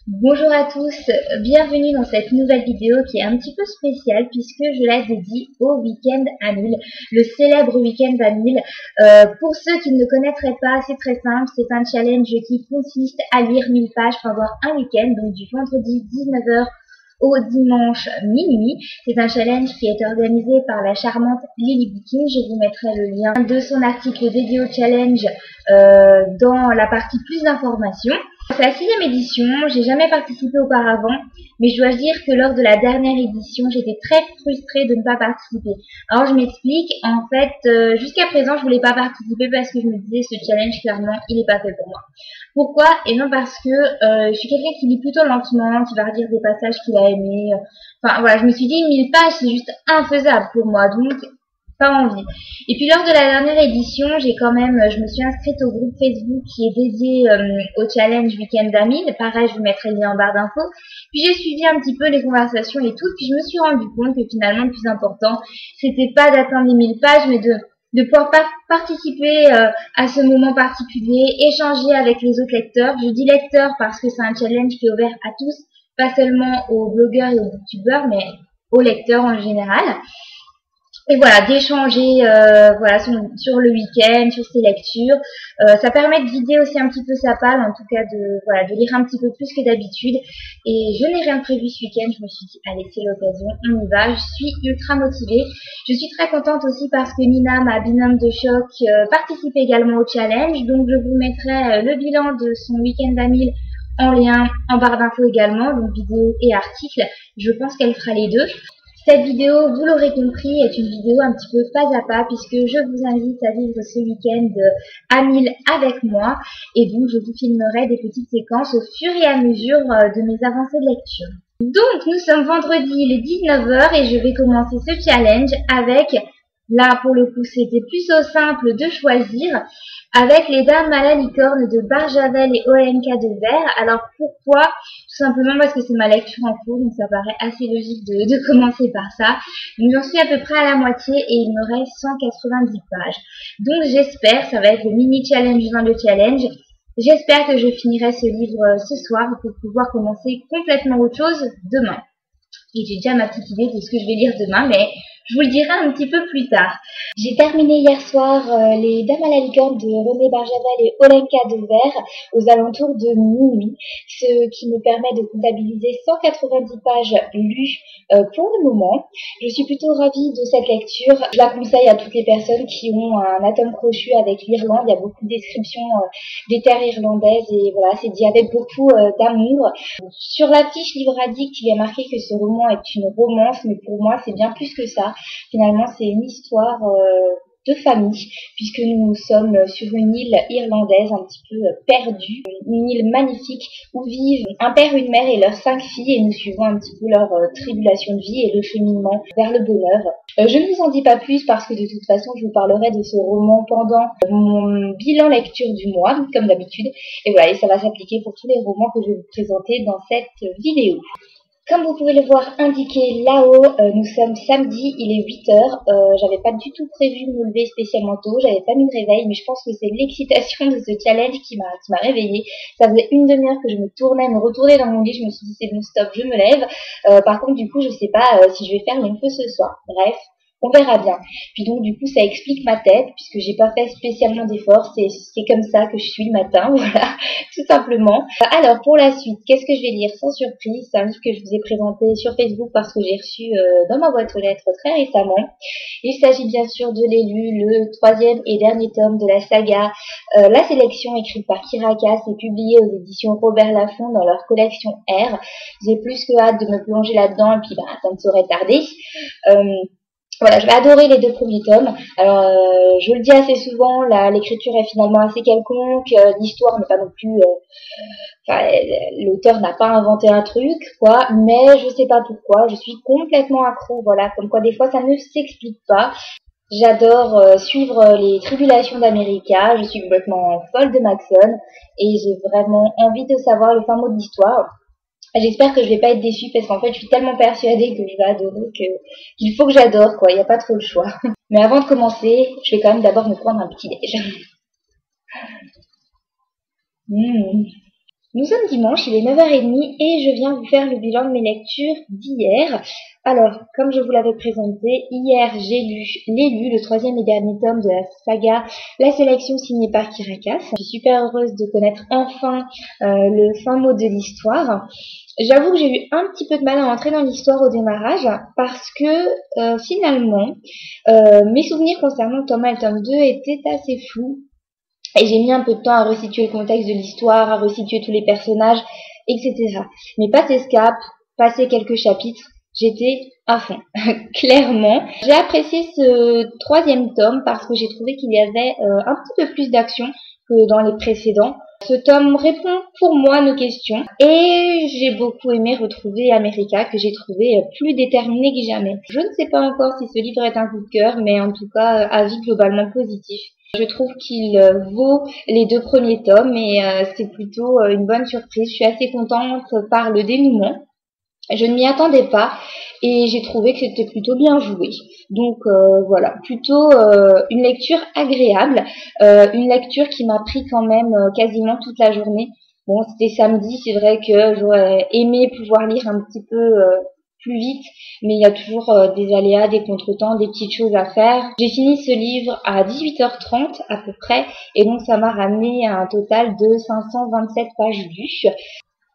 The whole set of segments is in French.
Bonjour à tous, bienvenue dans cette nouvelle vidéo qui est un petit peu spéciale puisque je la dédie au week-end à 1000, le célèbre week-end à 1000. Pour ceux qui ne le connaîtraient pas, c'est très simple, c'est un challenge qui consiste à lire 1000 pages pendant un week-end, donc du vendredi 19h au dimanche minuit. C'est un challenge qui est organisé par la charmante Lily Booking. Je vous mettrai le lien de son article dédié au challenge dans la partie plus d'informations. C'est la 6e édition, j'ai jamais participé auparavant, mais je dois dire que lors de la dernière édition, j'étais très frustrée de ne pas participer. Alors je m'explique, en fait, jusqu'à présent, je voulais pas participer parce que je me disais ce challenge, clairement, il n'est pas fait pour moi. Pourquoi? Et non parce que je suis quelqu'un qui lit plutôt lentement, qui va redire des passages qu'il a aimés. Enfin voilà, je me suis dit 1000 pages, c'est juste infaisable pour moi, donc pas envie. Et puis lors de la dernière édition, je me suis inscrite au groupe Facebook qui est dédié au challenge Week-end à 1000. Pareil, je vous mettrai le lien en barre d'infos. Puis j'ai suivi un petit peu les conversations et tout, puis je me suis rendu compte que finalement le plus important, c'était pas d'atteindre les 1000 pages, mais de pouvoir participer à ce moment particulier, échanger avec les autres lecteurs. Je dis lecteurs parce que c'est un challenge qui est ouvert à tous, pas seulement aux blogueurs et aux youtubeurs, mais aux lecteurs en général. Et voilà, d'échanger voilà sur le week-end, sur ses lectures. Ça permet de vider aussi un petit peu sa palle, en tout cas de lire un petit peu plus que d'habitude. Et je n'ai rien prévu ce week-end, je me suis dit allez, c'est l'occasion, on y va. Je suis ultra motivée. Je suis très contente aussi parce que Nina, ma binôme de choc, participe également au challenge. Donc je vous mettrai le bilan de son week-end à 1000 en lien en barre d'infos également, donc vidéo et article. Je pense qu'elle fera les deux. Cette vidéo, vous l'aurez compris, est une vidéo un petit peu pas à pas puisque je vous invite à vivre ce week-end à 1000 avec moi et donc je vous filmerai des petites séquences au fur et à mesure de mes avancées de lecture. Donc nous sommes vendredi les 19h et je vais commencer ce challenge avec, là pour le coup c'était plutôt simple de choisir, avec les dames à la licorne de Barjavel et OLNK de Vert. Alors pourquoi? Tout simplement parce que c'est ma lecture en cours, donc ça paraît assez logique de commencer par ça. Donc j'en suis à peu près à la moitié et il me reste 190 pages. Donc j'espère, ça va être le mini challenge dans le challenge, j'espère que je finirai ce livre ce soir pour pouvoir commencer complètement autre chose demain. Et j'ai déjà ma petite idée de ce que je vais lire demain, mais je vous le dirai un petit peu plus tard. J'ai terminé hier soir les Dames à la licorne de René Barjavel et Olenka de Vert aux alentours de minuit, ce qui me permet de comptabiliser 190 pages lues pour le moment. Je suis plutôt ravie de cette lecture. Je la conseille à toutes les personnes qui ont un atome crochu avec l'Irlande. Il y a beaucoup de descriptions des terres irlandaises et voilà, c'est dit avec beaucoup d'amour. Sur la fiche livre addict, il est marqué que ce roman est une romance, mais pour moi c'est bien plus que ça. Finalement, c'est une histoire de famille, puisque nous sommes sur une île irlandaise un petit peu perdue, une île magnifique où vivent un père, une mère et leurs 5 filles, et nous suivons un petit peu leur tribulation de vie et le cheminement vers le bonheur. Je ne vous en dis pas plus parce que de toute façon, je vous parlerai de ce roman pendant mon bilan lecture du mois, comme d'habitude, et voilà, et ça va s'appliquer pour tous les romans que je vais vous présenter dans cette vidéo. Comme vous pouvez le voir indiqué là-haut, nous sommes samedi, il est 8h. J'avais pas du tout prévu de me lever spécialement tôt, j'avais pas mis de réveil, mais je pense que c'est l'excitation de ce challenge qui m'a réveillée. Ça faisait une demi-heure que je me retournais dans mon lit, je me suis dit c'est bon stop, je me lève. Par contre du coup je sais pas si je vais faire long feu ce soir. Bref. On verra bien. Puis donc du coup ça explique ma tête puisque j'ai pas fait spécialement d'efforts, c'est comme ça que je suis le matin, voilà, tout simplement. Alors pour la suite, qu'est-ce que je vais lire sans surprise? C'est un livre que je vous ai présenté sur Facebook parce que j'ai reçu dans ma boîte aux lettres très récemment. Il s'agit bien sûr de L'élu, le 3e et dernier tome de la saga La Sélection, écrite par Kirakas et publiée aux éditions Robert Laffont dans leur collection R. J'ai plus que hâte de me plonger là-dedans et puis ça ne saurait tarder. Voilà, je vais adorer les 2 premiers tomes. Alors, je le dis assez souvent, l'écriture est finalement assez quelconque, l'histoire n'est pas non plus... l'auteur n'a pas inventé un truc, quoi, mais je sais pas pourquoi, je suis complètement accro, voilà, comme quoi des fois ça ne s'explique pas. J'adore suivre les tribulations d'America, je suis complètement folle de Maxon, et j'ai vraiment envie de savoir le fin mot de l'histoire. J'espère que je vais pas être déçue parce qu'en fait je suis tellement persuadée que je vais adorer qu'il faut que j'adore quoi, il n'y a pas trop le choix. Mais avant de commencer, je vais quand même d'abord me prendre un petit déj. Nous sommes dimanche, il est 9h30 et je viens vous faire le bilan de mes lectures d'hier. Alors, comme je vous l'avais présenté, hier j'ai lu le troisième et dernier tome de la saga La Sélection signée par Kirakas. Je suis super heureuse de connaître enfin le fin mot de l'histoire. J'avoue que j'ai eu un petit peu de mal à entrer dans l'histoire au démarrage parce que finalement, mes souvenirs concernant le tome 1 et le tome 2 étaient assez flous. Et j'ai mis un peu de temps à resituer le contexte de l'histoire, à resituer tous les personnages, etc. Mais passé ce cap, passé quelques chapitres, j'étais à fond. Clairement. J'ai apprécié ce troisième tome parce que j'ai trouvé qu'il y avait un petit peu plus d'action que dans les précédents. Ce tome répond pour moi à nos questions et j'ai beaucoup aimé retrouver America que j'ai trouvé plus déterminée que jamais. Je ne sais pas encore si ce livre est un coup de cœur, mais en tout cas, avis globalement positif. Je trouve qu'il vaut les 2 premiers tomes et c'est plutôt une bonne surprise. Je suis assez contente par le dénouement. Je ne m'y attendais pas et j'ai trouvé que c'était plutôt bien joué. Donc voilà, plutôt une lecture agréable, une lecture qui m'a pris quand même quasiment toute la journée. Bon, c'était samedi, c'est vrai que j'aurais aimé pouvoir lire un petit peu plus vite, mais il y a toujours des aléas, des contretemps, des petites choses à faire. J'ai fini ce livre à 18h30 à peu près, et donc ça m'a ramené à un total de 527 pages lues.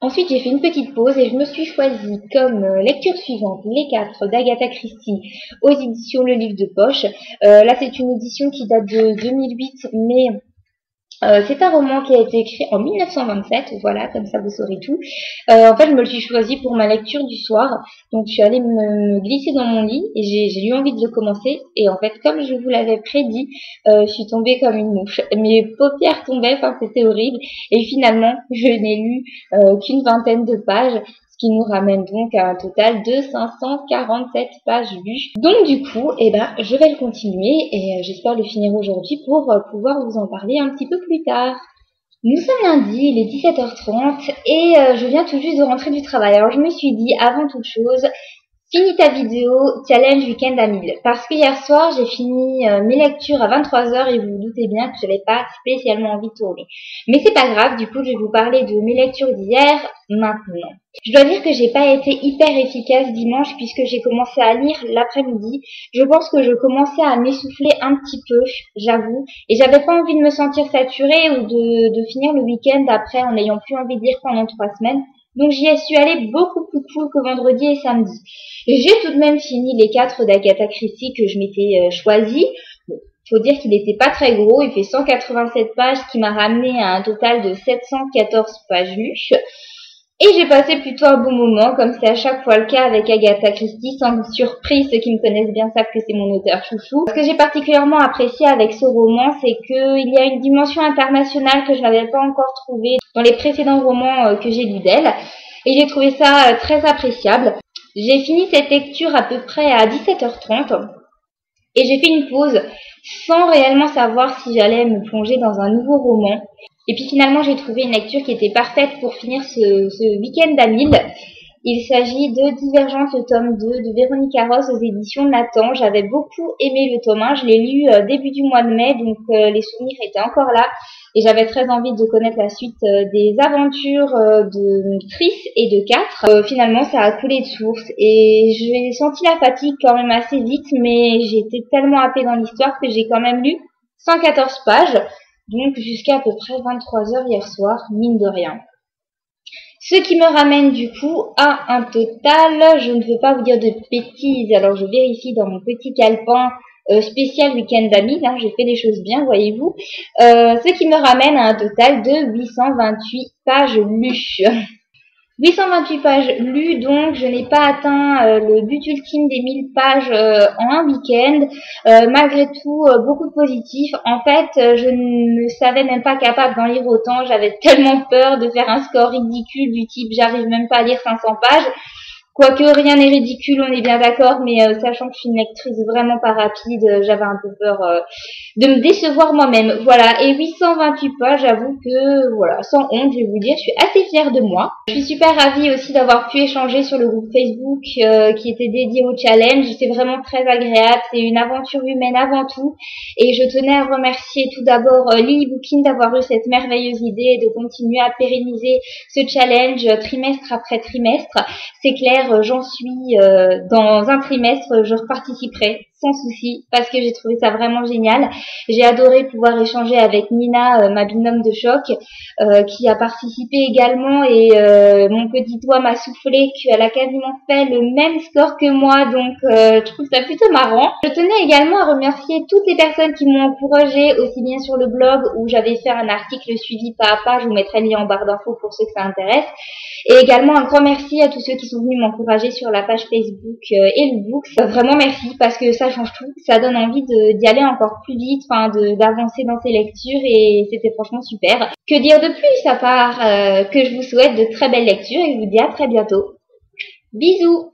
Ensuite, j'ai fait une petite pause et je me suis choisie comme lecture suivante Les 4 d'Agatha Christie aux éditions Le Livre de Poche. Là, c'est une édition qui date de 2008, mais c'est un roman qui a été écrit en 1927, voilà, comme ça vous saurez tout. En fait, je me le suis choisi pour ma lecture du soir, donc je suis allée me glisser dans mon lit et j'ai eu envie de le commencer. Et en fait, comme je vous l'avais prédit, je suis tombée comme une mouche. Mes paupières tombaient, enfin c'était horrible. Et finalement, je n'ai lu qu'une vingtaine de pages, ce qui nous ramène donc à un total de 547 pages lues. Donc du coup, je vais le continuer et j'espère le finir aujourd'hui pour pouvoir vous en parler un petit peu plus tard. Nous sommes lundi, il est 17h30 et je viens tout juste de rentrer du travail. Alors je me suis dit, avant toute chose, finis ta vidéo Challenge Week-end à 1000. Parce que hier soir, j'ai fini mes lectures à 23h et vous vous doutez bien que je n'avais pas spécialement envie de tourner. Mais c'est pas grave, du coup, je vais vous parler de mes lectures d'hier maintenant. Je dois dire que j'ai pas été hyper efficace dimanche puisque j'ai commencé à lire l'après-midi. Je pense que je commençais à m'essouffler un petit peu, j'avoue. Et j'avais pas envie de me sentir saturée ou de finir le week-end après en n'ayant plus envie de lire pendant 3 semaines. Donc j'y suis allée beaucoup plus cool que vendredi et samedi. Et j'ai tout de même fini les 4 d'Agatha Christie que je m'étais choisi. Bon, faut dire qu'il n'était pas très gros, il fait 187 pages, ce qui m'a ramené à un total de 714 pages lues. Et j'ai passé plutôt un bon moment, comme c'est à chaque fois le cas avec Agatha Christie, sans surprise, ceux qui me connaissent bien savent que c'est mon auteur chouchou. Ce que j'ai particulièrement apprécié avec ce roman, c'est qu'il y a une dimension internationale que je n'avais pas encore trouvée dans les précédents romans que j'ai lus d'elle. Et j'ai trouvé ça très appréciable. J'ai fini cette lecture à peu près à 17h30 et j'ai fait une pause sans réellement savoir si j'allais me plonger dans un nouveau roman. Et puis finalement, j'ai trouvé une lecture qui était parfaite pour finir ce week-end à 1000. Il s'agit de Divergence, le tome 2 de Véronique Arros aux éditions Nathan. J'avais beaucoup aimé le tome 1, je l'ai lu début du mois de mai, donc les souvenirs étaient encore là. Et j'avais très envie de connaître la suite des aventures de Tris et de 4. Finalement, ça a coulé de source et j'ai senti la fatigue quand même assez vite, mais j'ai été tellement happée dans l'histoire que j'ai quand même lu 114 pages. Donc jusqu'à peu près 23h hier soir, mine de rien. Ce qui me ramène du coup à un total, je ne veux pas vous dire de bêtises, alors je vérifie dans mon petit calepin spécial week-end d'amis, hein, j'ai fait les choses bien, voyez-vous. Ce qui me ramène à un total de 828 pages lues. 828 pages lues, donc je n'ai pas atteint le but ultime des 1000 pages en un week-end. Malgré tout, beaucoup de positifs. En fait, je ne me savais même pas capable d'en lire autant. J'avais tellement peur de faire un score ridicule du type j'arrive même pas à lire 500 pages. Quoique rien n'est ridicule, on est bien d'accord, mais sachant que je suis une lectrice vraiment pas rapide, j'avais un peu peur de me décevoir moi-même. Voilà, et 828 pages, j'avoue que, voilà, sans honte, je vais vous dire, je suis assez fière de moi. Je suis super ravie aussi d'avoir pu échanger sur le groupe Facebook qui était dédié au challenge. C'est vraiment très agréable, c'est une aventure humaine avant tout. Et je tenais à remercier tout d'abord Lily Bookin d'avoir eu cette merveilleuse idée de continuer à pérenniser ce challenge trimestre après trimestre. C'est clair, j'en suis dans un trimestre, je reparticiperai sans souci parce que j'ai trouvé ça vraiment génial. J'ai adoré pouvoir échanger avec Nina, ma binôme de choc, qui a participé également et mon petit doigt m'a soufflé qu'elle a quasiment fait le même score que moi, donc je trouve ça plutôt marrant. Je tenais également à remercier toutes les personnes qui m'ont encouragée, aussi bien sur le blog où j'avais fait un article suivi pas à pas, je vous mettrai le lien en barre d'infos pour ceux que ça intéresse. Et également un grand merci à tous ceux qui sont venus m'encourager sur la page Facebook Helloobooks. Vraiment merci parce que ça change tout, ça donne envie d'y aller encore plus vite, enfin d'avancer dans ces lectures et c'était franchement super. Que dire de plus à part que je vous souhaite de très belles lectures et je vous dis à très bientôt. Bisous!